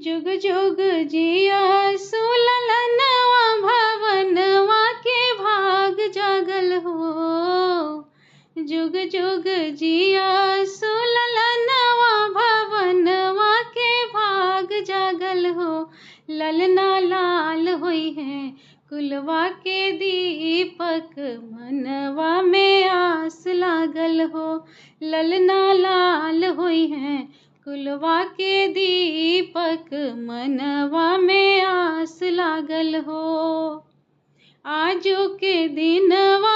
जुग जुग जिया सुललनवा भवनवा के भाग जागल हो। जुग जुग जिया सुललनवा भवनवा के भाग जागल हो। ललना लाल होई है कुलवा के दीपक मनवा में आस लागल हो। ललना लाल होई है कुलवा के दीपक मनवा में आस लागल हो। आजो के दिनवा